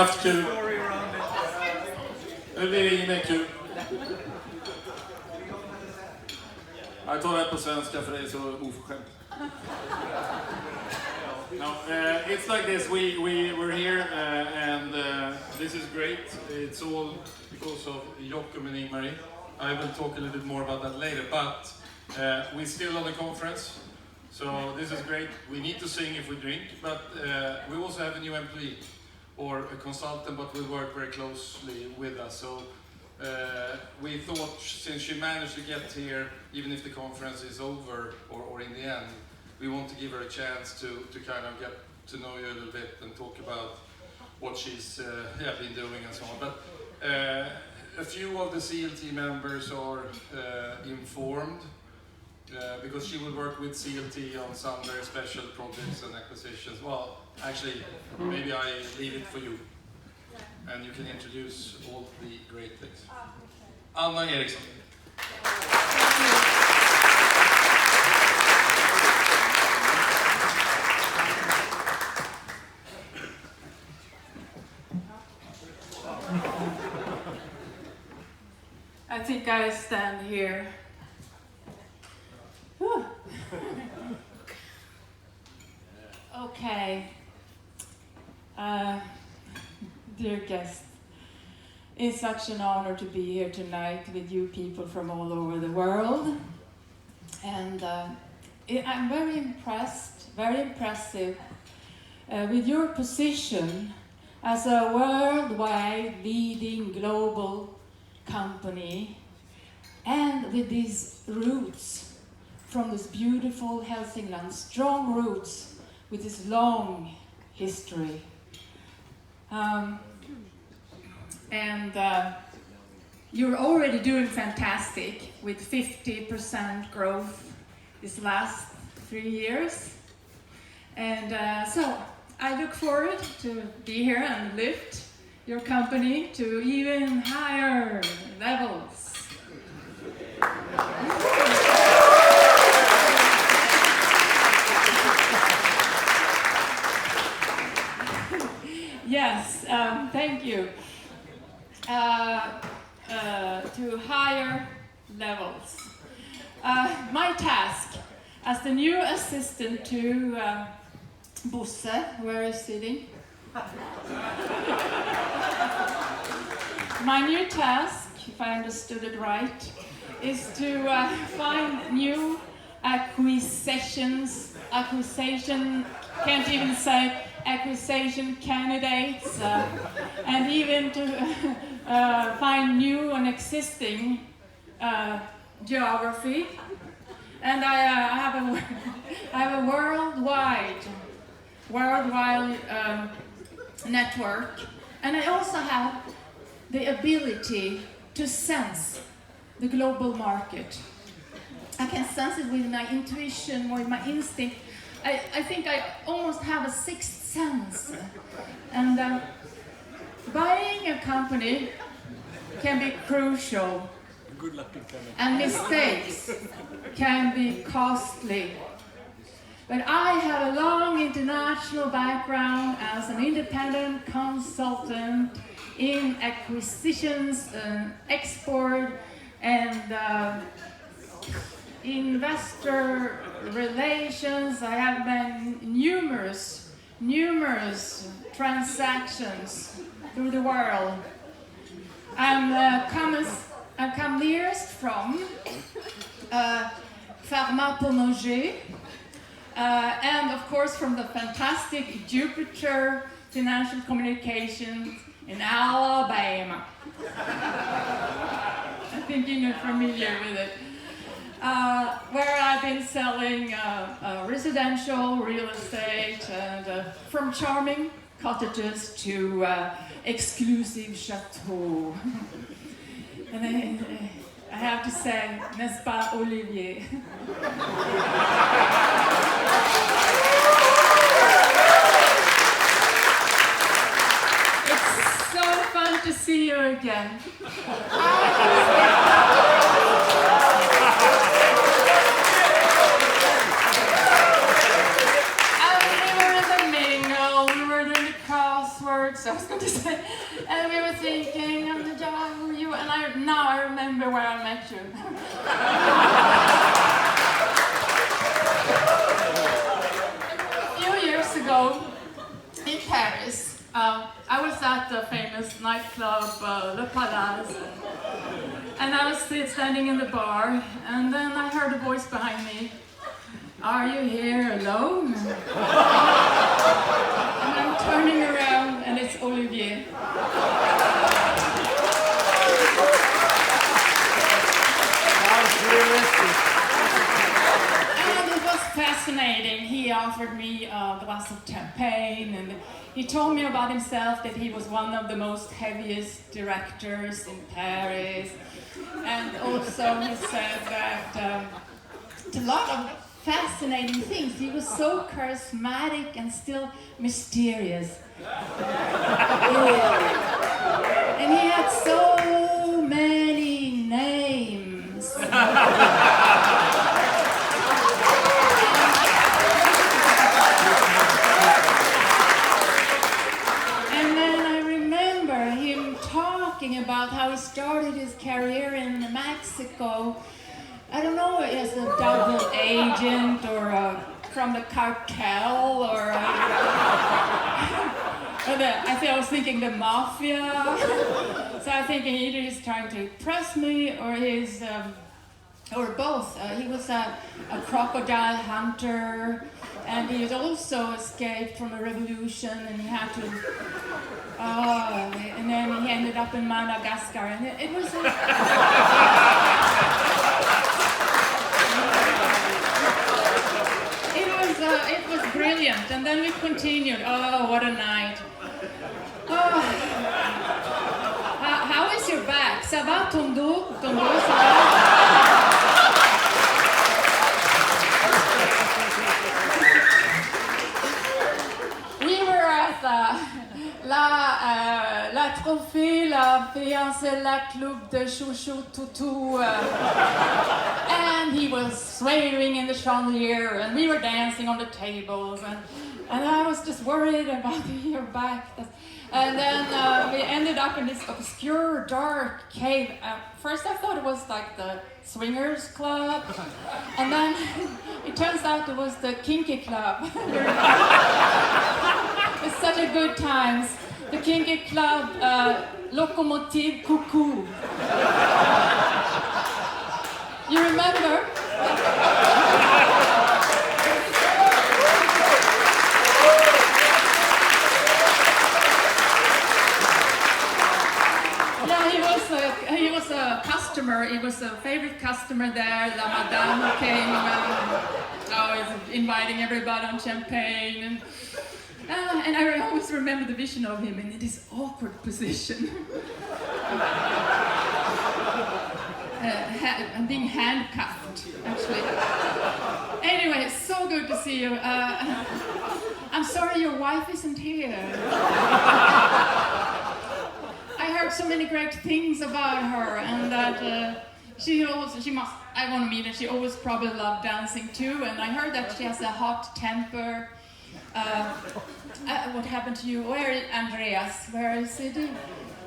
haft kul. Det blir inget kul. Jag tar det på svenska för det är så oförskämt. No, it's like this. We're here and this is great. It's all because of Joachim and Ingmarie. I will talk a little bit more about that later, but we're still on the conference, so this is great. We need to sing if we drink, but we also have a new employee or a consultant, but will work very closely with us. So we thought, since she managed to get here, even if the conference is over or in the end, we want to give her a chance to kind of get to know you a little bit and talk about what she's been doing and so on. But a few of the CLT members are informed because she will work with CLT on some very special projects and acquisitions. Well, actually, maybe I leave it for you and you can introduce all the great things. Anna Eriksson. I think I stand here. Whew. Okay. Dear guests, it's such an honor to be here tonight with you people from all over the world. And I'm very impressive with your position as a worldwide leading global company, and with these roots from this beautiful Hälsingland, strong roots with this long history. You're already doing fantastic with 50% growth this last 3 years. And so I look forward to be here and lift your company to even higher levels. Yes, thank you. To higher levels. My task as the new assistant to Bosse, where is sitting? My new task, if I understood it right, is to find new acquisition, can't even say acquisition candidates, and even to find new and existing geography. And I have a worldwide network, and I also have the ability to sense the global market. I can sense it with my intuition, with my instinct. I think I almost have a sixth sense. And buying a company can be crucial. Good luck, and mistakes can be costly. But I have a long international background as an independent consultant in acquisitions, export, and investor relations. I have been numerous transactions through the world. I come nearest from Pharma-Pomogé, and of course from the fantastic Jupiter Financial Communications in Alabama. I think you're familiar with it. Where I've been selling residential real estate, and from charming cottages to exclusive chateaux. And I have to say, n'est-ce pas, Olivier? It's so fun to see you again. And we were in the mingle, we were doing the crosswords. I was going want to say. And we were thinking, who are you? And now I remember where I met you. A few years ago in Paris, I was at the famous nightclub Le Palace, and I was standing in the bar, and then I heard a voice behind me. Are you here alone? And I'm turning around and it's Olivier. And it was fascinating. He offered me a glass of champagne and he told me about himself that he was one of the most heaviest directors in Paris. And also he said that a lot of fascinating things. He was so charismatic and still mysterious. And he had so many names. And then I remember him talking about how he started his career in Mexico. I don't know, as a double agent or from the cartel or I was thinking the mafia. So I think either he's trying to impress me or he's, or both. He was a crocodile hunter and he had also escaped from a revolution and he had to, and then he ended up in Madagascar and it was it was brilliant, and then we continued. Oh, what a night! Oh. How is your back? Ça va, ton dos? Ton dos, ça va? We were at la trophée, la fiancée, la club de chouchou toutou. And he was swaying in the chandelier, and we were dancing on the tables, and I was just worried about your back. And then we ended up in this obscure, dark cave. First I thought it was like the swingers club, and then it turns out it was the kinky club. It's such a good times. The kinky club, Locomotive Cuckoo. You remember? Yeah, he was a customer. He was a favorite customer there. La Madame who came always inviting everybody on champagne. And I always remember the vision of him in this awkward position. I'm being handcuffed, actually. Anyway, it's so good to see you. I'm sorry your wife isn't here. I heard so many great things about her, and that she must, I want to meet her, she always probably loved dancing too, and I heard that she has a hot temper. What happened to you? Where is Andreas? Where is he?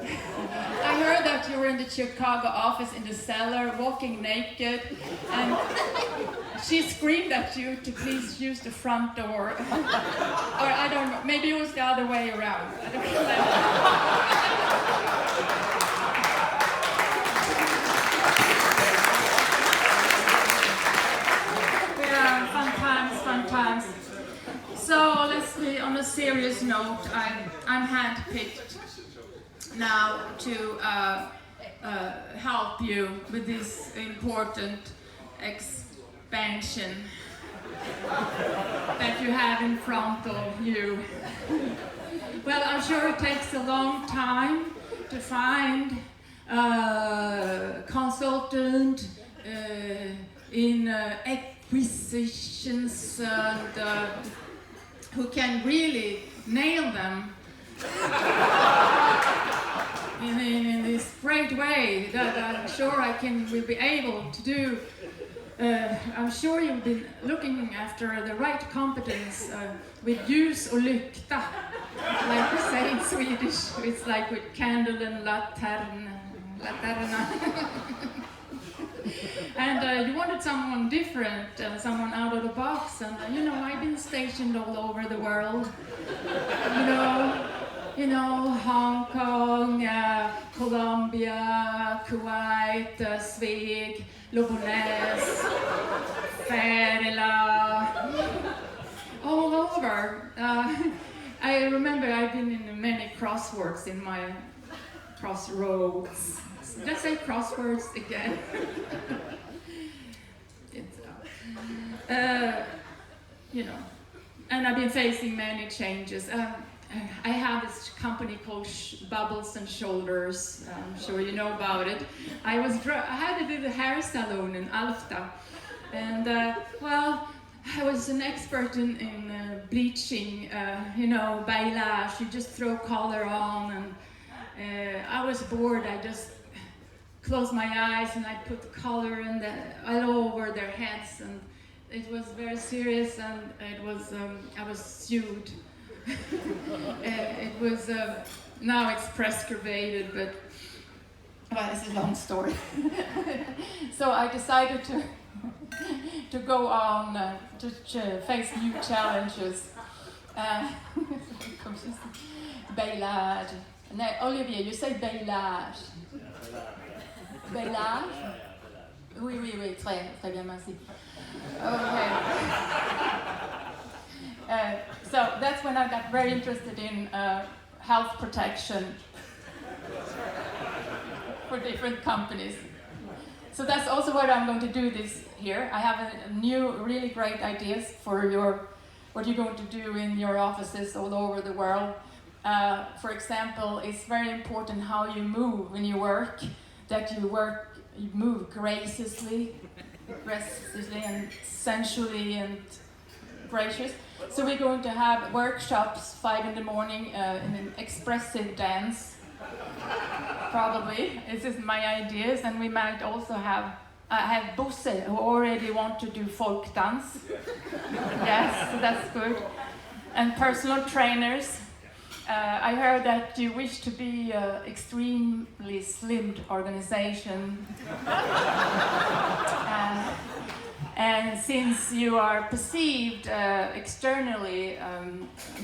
I heard that you were in the Chicago office in the cellar, walking naked, and she screamed at you to please use the front door. Or I don't know, maybe it was the other way around. I don't know. Yeah, fun times. So let's see, on a serious note, I'm handpicked now to help you with this important expansion that you have in front of you. Well, I'm sure it takes a long time to find a consultant in acquisitions and who can really nail them in this great way that I'm sure will be able to do. I'm sure you've been looking after the right competence with ljus och lykta. like we say in Swedish, it's like with candle and laterna. And you wanted someone different, someone out of the box. And I've been stationed all over the world. Hong Kong, Colombia, Kuwait, Sveg, Lobonez, Färila, all over. I remember I've been in many crosswords in my crossroads. Let's say crosswords again. And I've been facing many changes. I have this company called Bubbles and Shoulders. I'm sure you know about it. I had a little hair salon in Alfta, and I was an expert in bleaching. Bailage. You just throw color on, and I was bored. I just closed my eyes and I put color all over their heads, and it was very serious. And it was I was sued. It was now it's prescribated, but it's a long story. So I decided to go on to face new challenges. Bailage. No, Olivier, you say bailage. Bailage? Oui, très bien, merci. Okay. So that's when I got very interested in health protection for different companies. So that's also what I'm going to do this here. I have a new, really great ideas for what you're going to do in your offices all over the world. For example, it's very important how you move when you work, that you move graciously and sensually and gracious. So we're going to have workshops 5 in the morning in an expressive dance, probably. This is my ideas, and we might also have Bosse who already want to do folk dance. Yes, so that's good. And personal trainers. I heard that you wish to be an extremely slimmed organization. And since you are perceived externally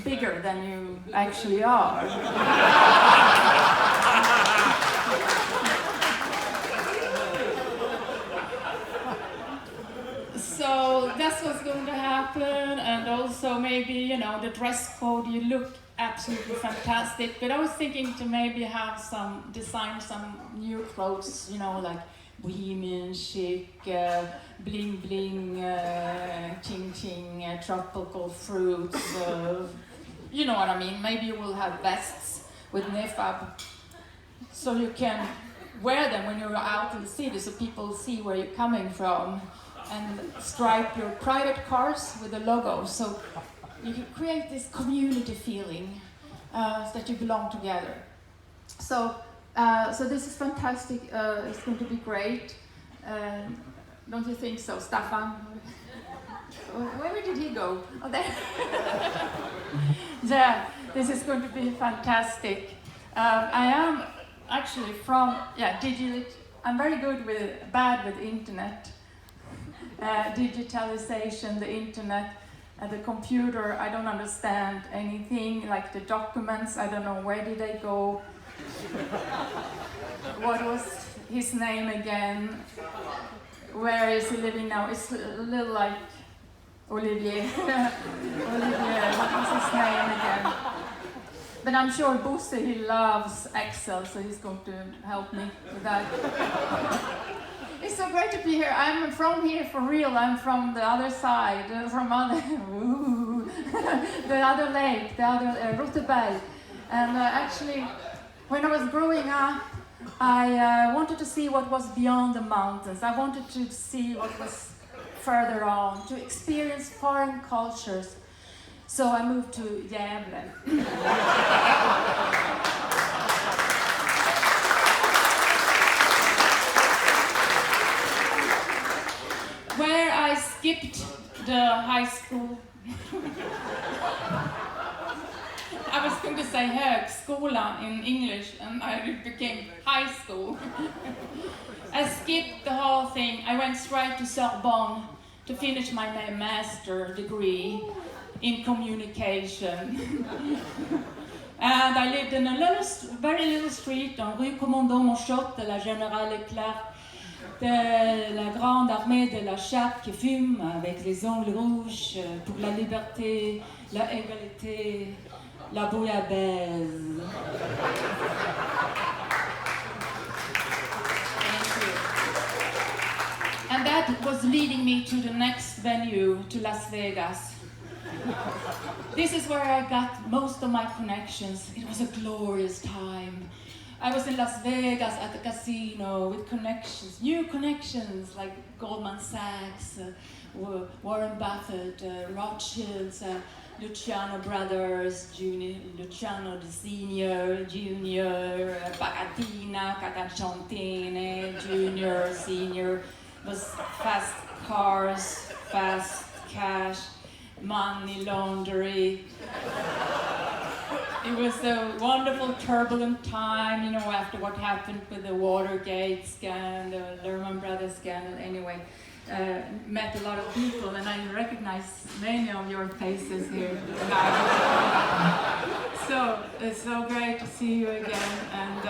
bigger than you actually are. So that's what's going to happen, and also maybe, the dress code, you look absolutely fantastic, but I was thinking to maybe have design some new clothes, like bohemian chic, bling bling, ching ching, tropical fruits, you know what I mean. Maybe you will have vests with Nefab, so you can wear them when you're out in the city, so people see where you're coming from, and stripe your private cars with the logo, so you can create this community feeling that you belong together. So this is fantastic. It's going to be great. Don't you think so, Staffan? Where did he go? Oh, there. Yeah, this is going to be fantastic. I am actually from I'm very bad with internet, digitalization, the internet. The computer, I don't understand anything, like the documents, I don't know where did they go. What was his name again? Where is he living now? It's a little like Olivier. Olivier, what was his name again? But I'm sure Bosse, he loves Excel, so he's going to help me with that. It's so great to be here. I'm from here for real. I'm from the other side, the other lake, the other Roteberg. And actually, when I was growing up, I wanted to see what was beyond the mountains. I wanted to see what was further on, to experience foreign cultures. So I moved to Gävle. Where I skipped the high school. I was couldn't say högskola in English, and it became high school. I skipped the whole thing. I went straight to Sorbonne to finish my master degree in communication. And I lived in a very little street on Rue Commandant Monchotte de la Générale Leclerc, de la grande armée de la chatte qui fume avec les ongles rouges pour la liberté, la égalité, la bouillabaisse. And that was leading me to the next venue, to Las Vegas. This is where I got most of my connections. It was a glorious time. I was in Las Vegas at the casino with connections, new connections like Goldman Sachs, Warren Buffett, Rothschilds, Luciano Brothers, Luciano the Senior, Junior, Pagatina, Catacciantine, Junior, Senior. It was fast cars, fast cash, money laundering. It was a wonderful, turbulent time, you know, after what happened with the Watergate scandal, Lehman Brothers scandal. Anyway, met a lot of people, and I recognize many of your faces here tonight. So it's so great to see you again. And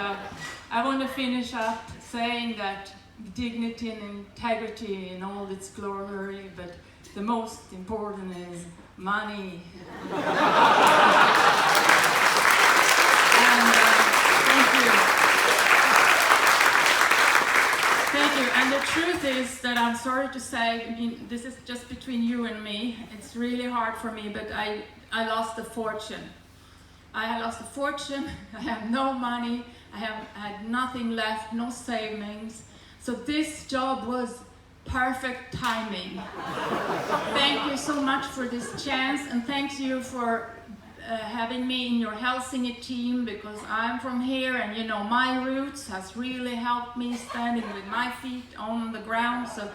I want to finish up saying that dignity and integrity in all its glory, but the most important is money. Thank you. And the truth is that I'm sorry to say, I mean, this is just between you and me. It's really hard for me, but I lost a fortune. I lost a fortune. I have no money. I had nothing left, no savings. So this job was perfect timing. Thank you so much for this chance, and thank you for having me in your Helsinki team, because I'm from here, and you know, my roots has really helped me standing with my feet on the ground. So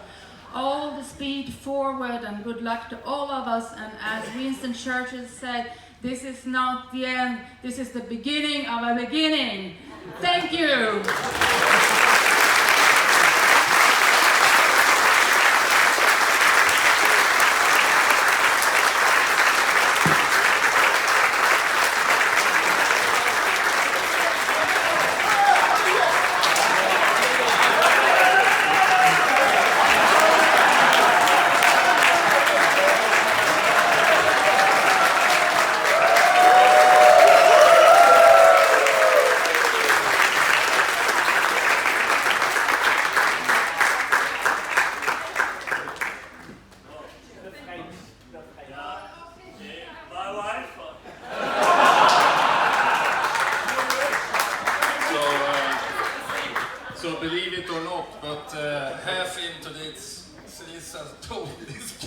all the speed forward, and good luck to all of us. And as Winston Churchill said, this is not the end, this is the beginning of a beginning. Thank you. So believe it or not, but half into this has told this